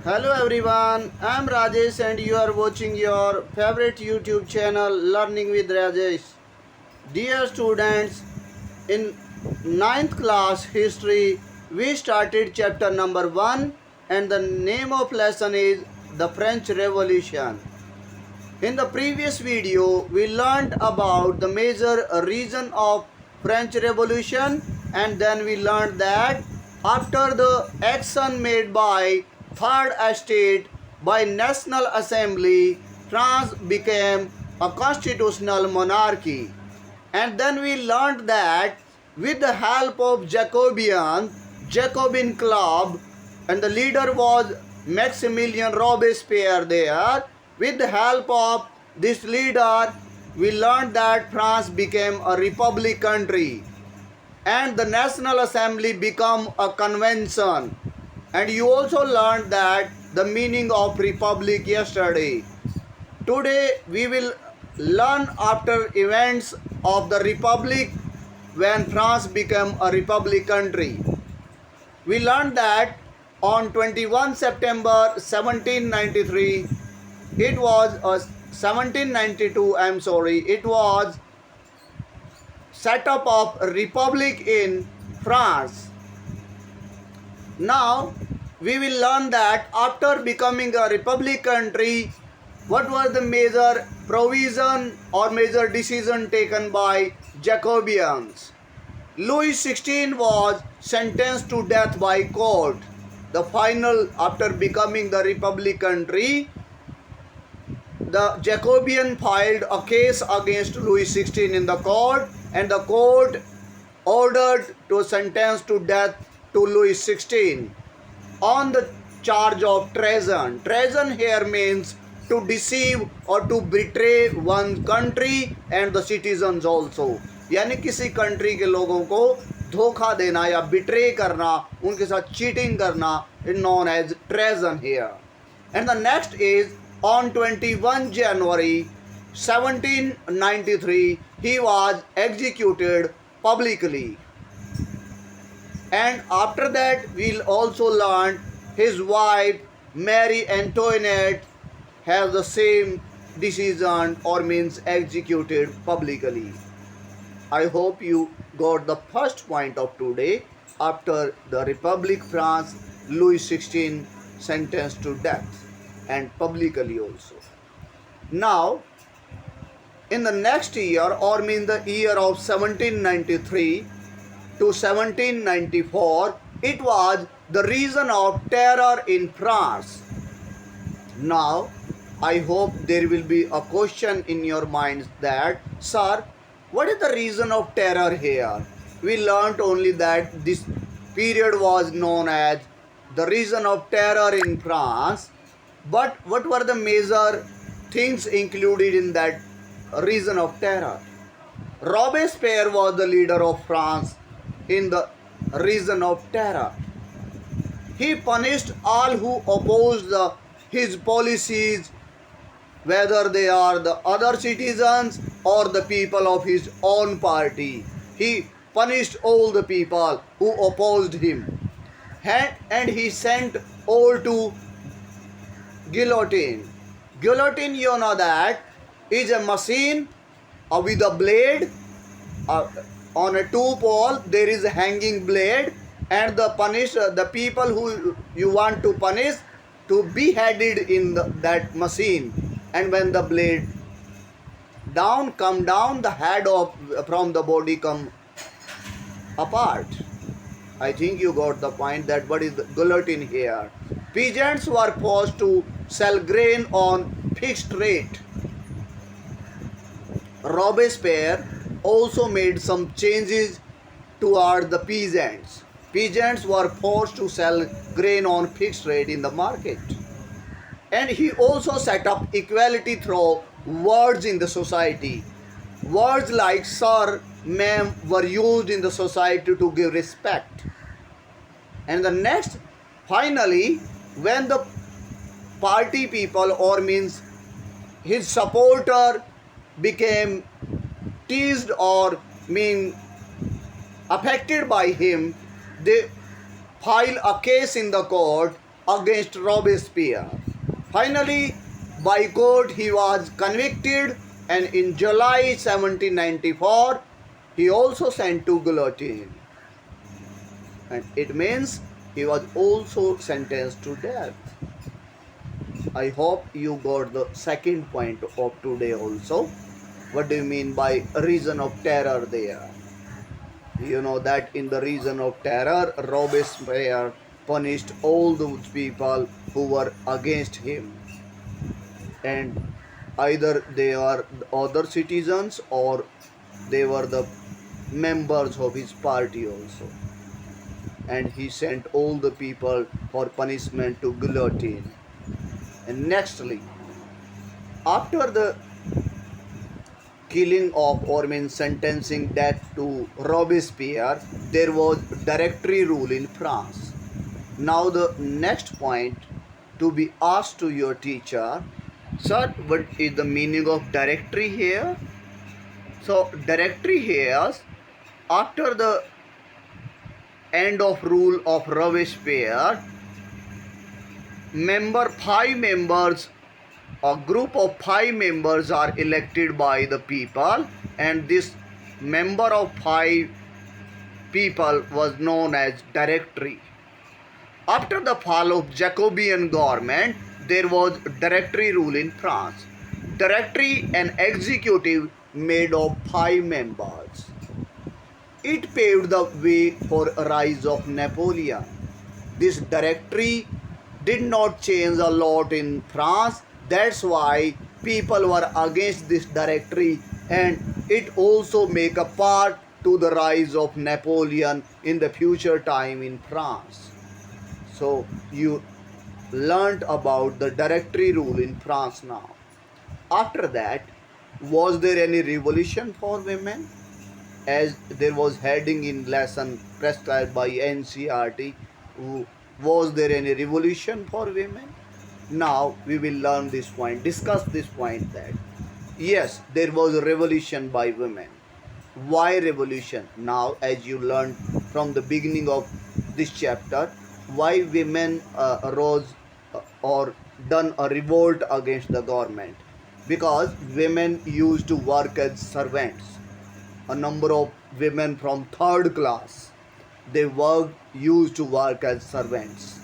Hello everyone, I am Rajesh and you are watching your favorite YouTube channel Learning with Rajesh. Dear students, in ninth class history, we started chapter number 1 and the name of lesson is the French Revolution. In the previous video, we learned about the major reason of French Revolution and then we learned that after the action made by Third Estate by National Assembly, France became a constitutional monarchy. And then we learned that with the help of Jacobin Club, and the leader was Maximilien Robespierre there. With the help of this leader, we learned that France became a republic country and the National Assembly become a convention. And you also learned that the meaning of republic yesterday. Today we will learn after events of the republic when France became a republic country. We learned that on 21 September 1793, it was 1792, it was set up of a republic in France. Now we will learn that after becoming a republic country, what was the major provision or major decision taken by Jacobians. Louis XVI was sentenced to death by court. The final, after becoming the republic country, the Jacobian filed a case against Louis XVI in the court and the court ordered to sentence to death to Louis XVI on the charge of treason. Treason here means to deceive or to betray one country and the citizens also. यानी किसी country के लोगों को धोखा देना या betray करना, उनके साथ चीटिंग करना is known as treason here. And the next is on 21 January 1793 he was executed publicly. And after that we'll also learn his wife Mary Antoinette have the same decision or means executed publicly. I hope you got the first point of today. After the Republic France, Louis XVI sentenced to death and publicly also. Now, in the next year or mean the year of 1793 to 1794, it was the reason of terror in France. Now, I hope there will be a question in your minds that, sir, what is the reason of terror here? We learnt only that this period was known as the reason of terror in France. But what were the major things included in that reason of terror? Robespierre was the leader of France in the reason of terror. He punished all who opposed his policies, whether they are the other citizens or the people of his own party. He punished all the people who opposed him. And he sent all to guillotine. Guillotine, you know that, is a machine with a blade. On a two pole there is a hanging blade, and the people who you want to punish to be beheaded in that machine. And when the blade come down, the head from the body come apart. I think you got the point that what is the guillotine here. Peasants were forced to sell grain on fixed rate. Robespierre also made some changes toward the peasants. Peasants were forced to sell grain on fixed rate in the market. And he also set up equality through words in the society. Words like sir, ma'am were used in the society to give respect. And the next, finally, when the party people or means his supporter became teased or mean affected by him, they file a case in the court against Robespierre. Finally, by court he was convicted, and in July 1794 he also sent to guillotine. And it means he was also sentenced to death. I hope you got the second point of today also. What do you mean by reason of terror there? You know that in the reason of terror, Robespierre punished all those people who were against him. And either they are other citizens or they were the members of his party also. And he sent all the people for punishment to guillotine. And nextly, after the killing of or means sentencing death to Robespierre, there was directory rule in France. Now the next point to be asked to your teacher, sir, what is the meaning of directory here? So directory here, after the end of rule of Robespierre, five members, a group of 5 members are elected by the people, and this member of 5 people was known as directory. After the fall of Jacobean government, there was directory rule in France. Directory and executive made of 5 members. It paved the way for a rise of Napoleon. This directory did not change a lot in France. That's why people were against this directory, and it also make a part to the rise of Napoleon in the future time in France. So you learnt about the directory rule in France now. After that, was there any revolution for women? As there was heading in lesson prescribed by NCRT, was there any revolution for women? Now we will learn this point, discuss this point that yes, there was a revolution by women. Why revolution? Now as you learned from the beginning of this chapter, why women arose or done a revolt against the government? Because women used to work as servants. A number of women from third class, they used to work as servants.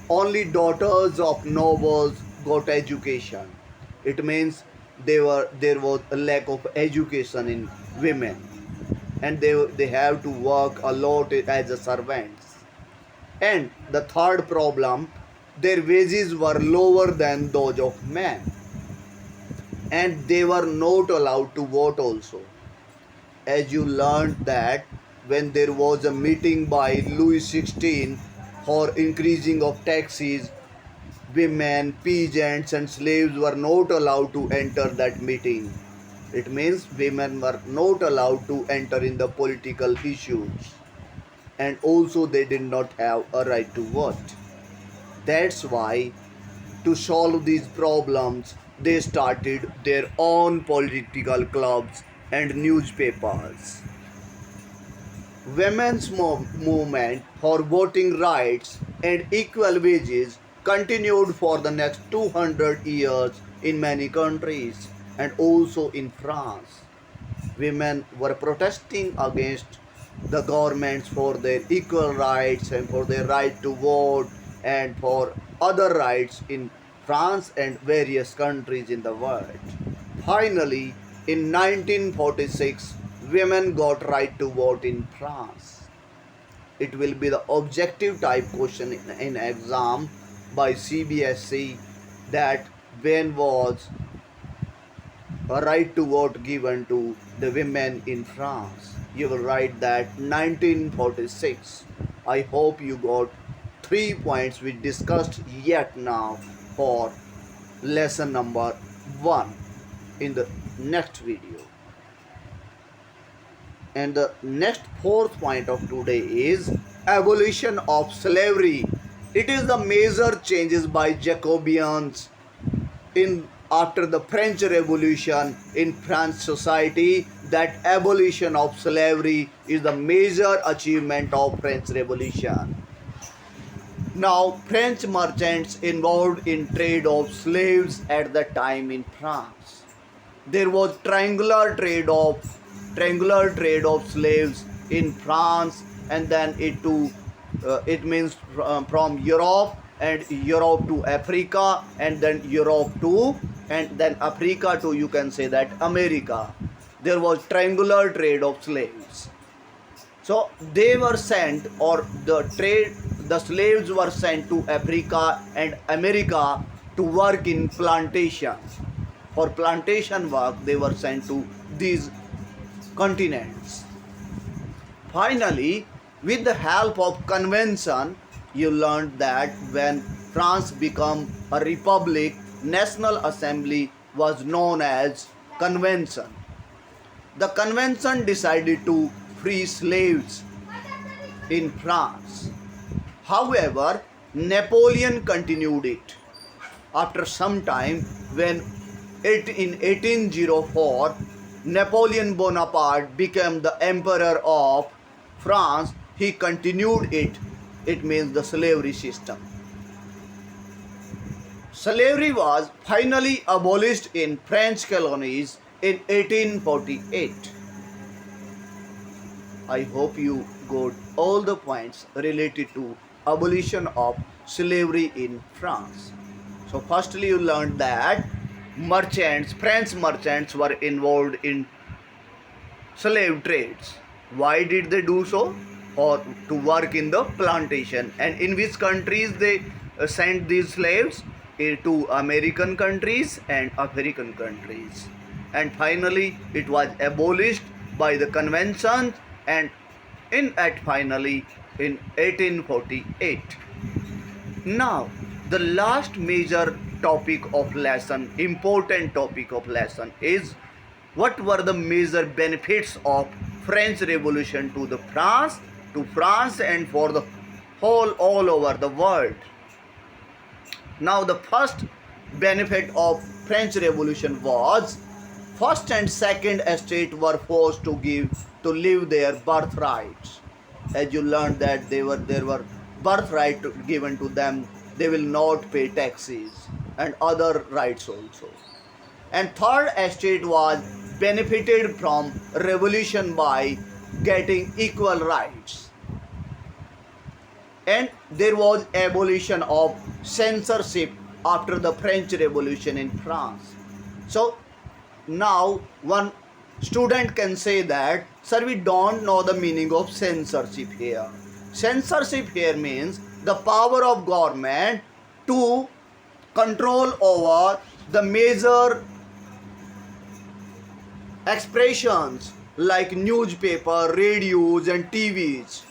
Only daughters of nobles got education. It means there was a lack of education in women, and they have to work a lot as a servants. And the third problem, their wages were lower than those of men, and they were not allowed to vote also. As you learned that when there was a meeting by Louis XVI for increasing of taxes, women, peasants and slaves were not allowed to enter that meeting. It means women were not allowed to enter in the political issues, and also they did not have a right to vote. That's why to solve these problems, they started their own political clubs and newspapers. Women's movement for voting rights and equal wages continued for the next 200 years in many countries and also in France. Women were protesting against the governments for their equal rights and for their right to vote and for other rights in France and various countries in the world. Finally, in 1946, women got right to vote in France. It will be the objective type question in exam by CBSE that when was a right to vote given to the women in France. You will write that 1946. I hope you got 3 points we discussed yet now for lesson number 1 in the next video. And the next 4th point of today is abolition of slavery. It is the major changes by Jacobeans in after the French Revolution in French society. That abolition of slavery is the major achievement of French Revolution. Now, French merchants involved in trade of slaves at the time in France. There was triangular trade of slaves in France, and then it means from Europe, and Europe to Africa, and then Europe to, and then Africa to, you can say that, America. There was triangular trade of slaves. So they were sent, or the slaves were sent to Africa and America to work in plantations. For plantation work, they were sent to these continents. Finally, with the help of convention, you learned that when France became a republic, National Assembly was known as convention. The convention decided to free slaves in France. However, Napoleon continued it. After some time, when in 1804, Nepoleon Bonaparte became the emperor of France, he continued it. It means the slavery system. Slavery was finally abolished in French colonies in 1848. I hope you got all the points related to abolition of slavery in France. So firstly, you learned that French merchants were involved in slave trades. Why did they do so? Or to work in the plantation. And in which countries they sent these slaves? To American countries and African countries. And finally, it was abolished by the convention, and finally in 1848. Now, the last major important topic of lesson is what were the major benefits of French Revolution to France and for the all over the world. Now, the first benefit of French Revolution was first and second estate were forced to leave their birthrights. As you learned that there were birthright given to them, they will not pay taxes and other rights also. And third estate was benefited from revolution by getting equal rights. And there was abolition of censorship after the French Revolution in France. So now one student can say that, sir, we don't know the meaning of censorship here. Censorship here means the power of government to control over the major expressions like newspaper, radios and TVs.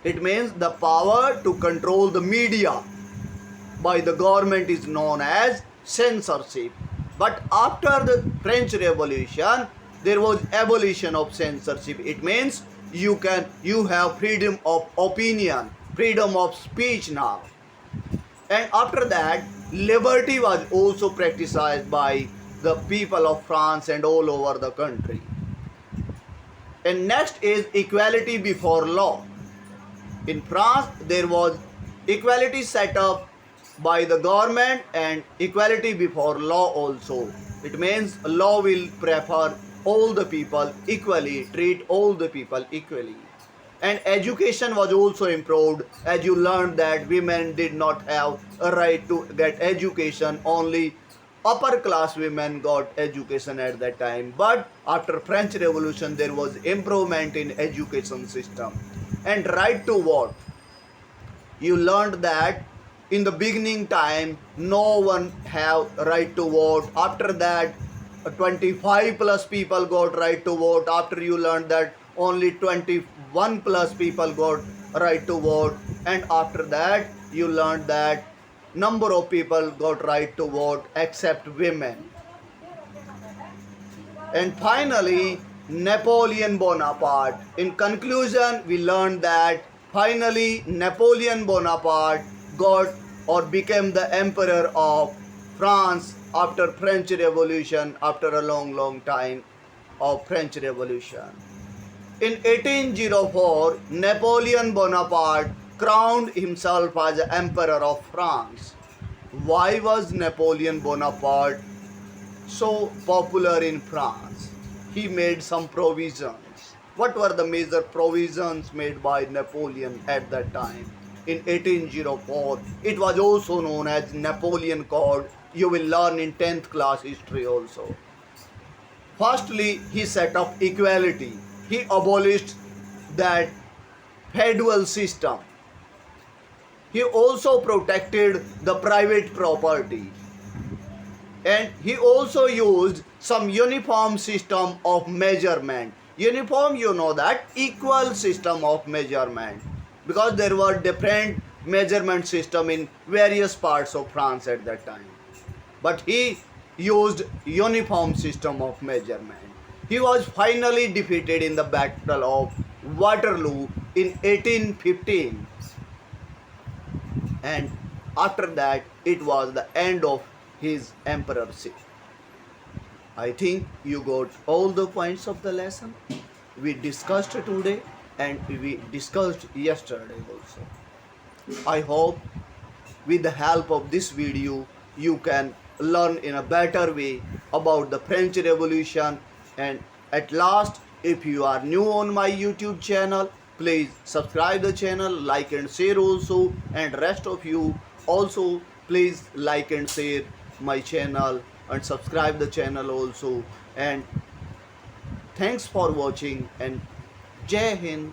It means the power to control the media by the government is known as censorship. But after the French Revolution, there was abolition of censorship. It means you have freedom of opinion, freedom of speech now. And after that, liberty was also practiced by the people of France and all over the country. And next is equality before law. In France, there was equality set up by the government and equality before law also. It means law will prefer all the people equally, treat all the people equally. And education was also improved, as you learned that women did not have a right to get education. Only upper class women got education at that time. But after French Revolution, there was improvement in education system. And right to vote. You learned that in the beginning time, no one have right to vote. After that, 25 plus people got right to vote. After you learned that only 21 plus people got right to vote. And after that, you learned that number of people got right to vote except women. And finally, Nepoleon Bonaparte. In conclusion, we learned that finally Nepoleon Bonaparte got or became the emperor of France after French Revolution, after a long time of French Revolution. In 1804, Napoleon Bonaparte crowned himself as Emperor of France. Why was Napoleon Bonaparte so popular in France? He made some provisions. What were the major provisions made by Napoleon at that time? In 1804, it was also known as Napoleon Code. You will learn in 10th class history also. Firstly, he set up equality. He abolished that feudal system. He also protected the private property. And he also used some uniform system of measurement. Uniform, you know that, equal system of measurement. Because there were different measurement system in various parts of France at that time. But he used uniform system of measurement. He was finally defeated in the Battle of Waterloo in 1815. And after that, it was the end of his emperorship. I think you got all the points of the lesson we discussed today and we discussed yesterday also. I hope with the help of this video you can learn in a better way about the French Revolution. And at last, if you are new on my YouTube channel, please subscribe the channel, like and share also, and rest of you also please like and share my channel and subscribe the channel also. And thanks for watching, and Jai Hind.